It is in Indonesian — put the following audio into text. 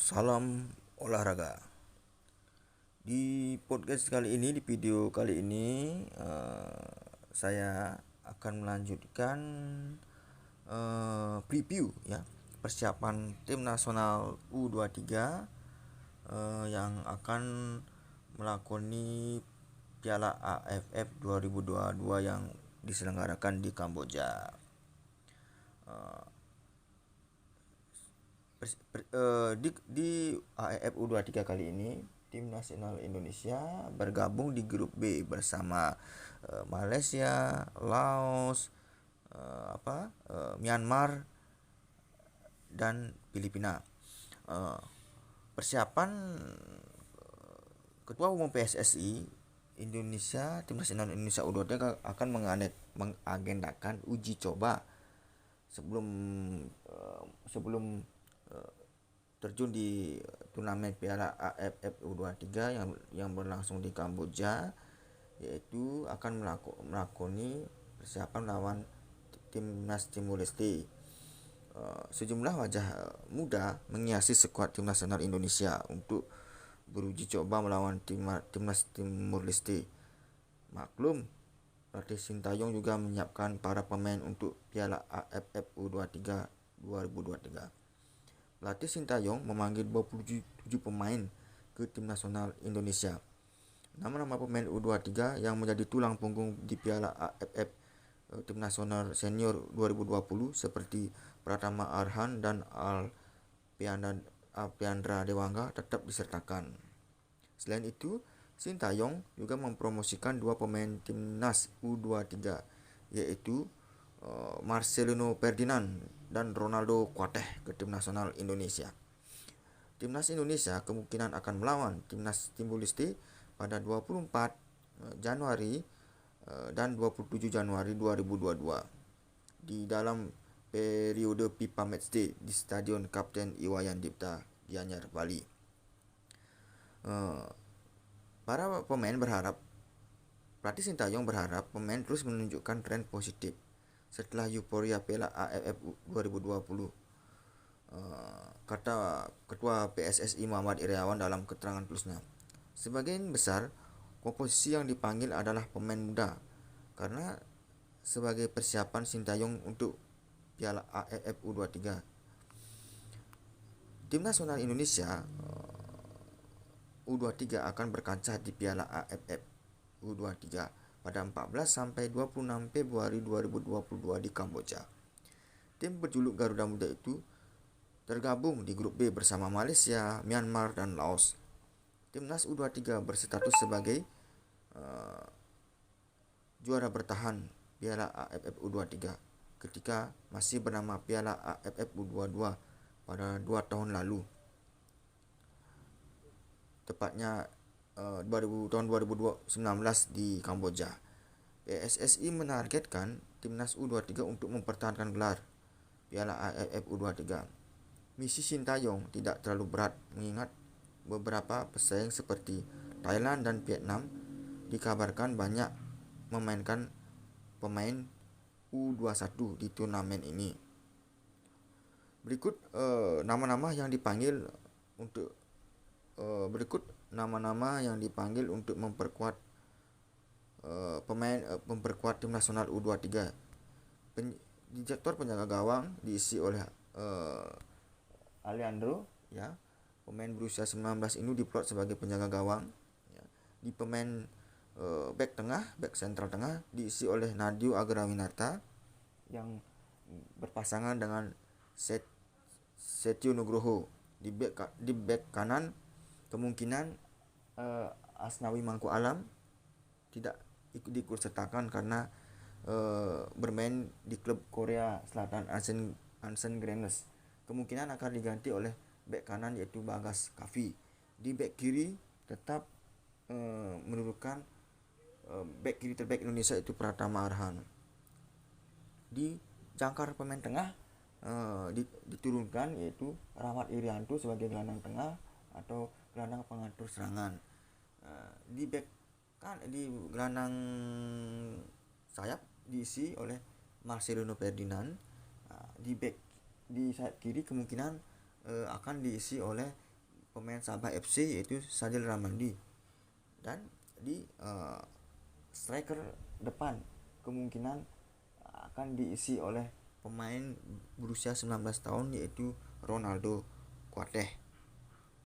Salam olahraga. Di podcast kali ini, di video kali ini, saya akan melanjutkan preview ya persiapan tim nasional U23 yang akan melakoni Piala AFF 2022 yang diselenggarakan di Kamboja. Di AFF U23 kali ini, tim nasional Indonesia bergabung di grup B bersama Malaysia, Laos, Myanmar dan Filipina. Persiapan Ketua Umum PSSI Indonesia, tim nasional Indonesia U23 akan mengagendakan uji coba sebelum terjun di turnamen Piala AFF U23 yang berlangsung di Kamboja, yaitu akan melakoni persiapan lawan timnas Timur Leste. Sejumlah wajah muda menghiasi skuad tim nasional Indonesia untuk beruji coba melawan timnas Timur Leste. Maklum, pelatih Sintayong juga menyiapkan para pemain untuk Piala AFF U23 2023. Pelatih Sintayong memanggil 27 pemain ke tim nasional Indonesia. Nama-nama pemain U23 yang menjadi tulang punggung di Piala AFF tim nasional senior 2020 seperti Pratama Arhan dan Alpiandra Dewangga tetap disertakan. Selain itu, Sintayong juga mempromosikan dua pemain timnas U23, yaitu Marcelino Ferdinand dan Ronaldo Kuateh ke tim nasional Indonesia. Timnas Indonesia kemungkinan akan melawan timnas Timor Leste pada 24 Januari dan 27 Januari 2022 di dalam periode FIFA Matchday di Stadion Kapten Iwayan Dipta, Gianyar, Bali. Pelatih Sintayong berharap pemain terus menunjukkan tren positif setelah euforia Piala AFF 2020, kata Ketua PSSI Muhammad Irawan dalam keterangan terusnya. Sebagian besar komposisi yang dipanggil adalah pemain muda karena sebagai persiapan Sintayong untuk Piala AFF U23. Tim nasional Indonesia U23 akan berkancah di Piala AFF U23 pada 14 sampai 26 Februari 2022 di Kamboja. Tim berjuluk Garuda Muda itu tergabung di grup B bersama Malaysia, Myanmar, dan Laos. Timnas U23 berstatus sebagai juara bertahan Piala AFF U23 ketika masih bernama Piala AFF U22 pada 2 tahun lalu. Tepatnya tahun 2019 di Kamboja. PSSI menargetkan timnas U23 untuk mempertahankan gelar Piala AFF U23. Misi Sintayong tidak terlalu berat mengingat beberapa pesaing seperti Thailand dan Vietnam dikabarkan banyak memainkan pemain U21 di turnamen ini. Berikut nama-nama yang dipanggil untuk memperkuat tim nasional U23. Direktur penjaga gawang diisi oleh Alejandro ya. Pemain berusia 19 ini diplot sebagai penjaga gawang ya. Di pemain back sentral tengah diisi oleh Nadeo Agrawinata yang berpasangan dengan Setio Nugroho. Di back kanan kemungkinan Asnawi Mangku Alam tidak ikut sertakan karena bermain di klub Korea Selatan Ansan Greenwich. Kemungkinan akan diganti oleh back kanan yaitu Bagas Kavi. Di back kiri tetap menurunkan back kiri terbaik Indonesia itu Pratama Arhan. Di jangkar pemain tengah diturunkan yaitu Rahmat Irianto sebagai gelandang tengah atau gelandang pengatur serangan. Di gelandang sayap diisi oleh Marcelino Ferdinand. Di sayap kiri kemungkinan akan diisi oleh pemain Sabah FC yaitu Sadil Ramandi. Dan di striker depan kemungkinan akan diisi oleh pemain berusia 19 tahun yaitu Ronaldo Kuateh.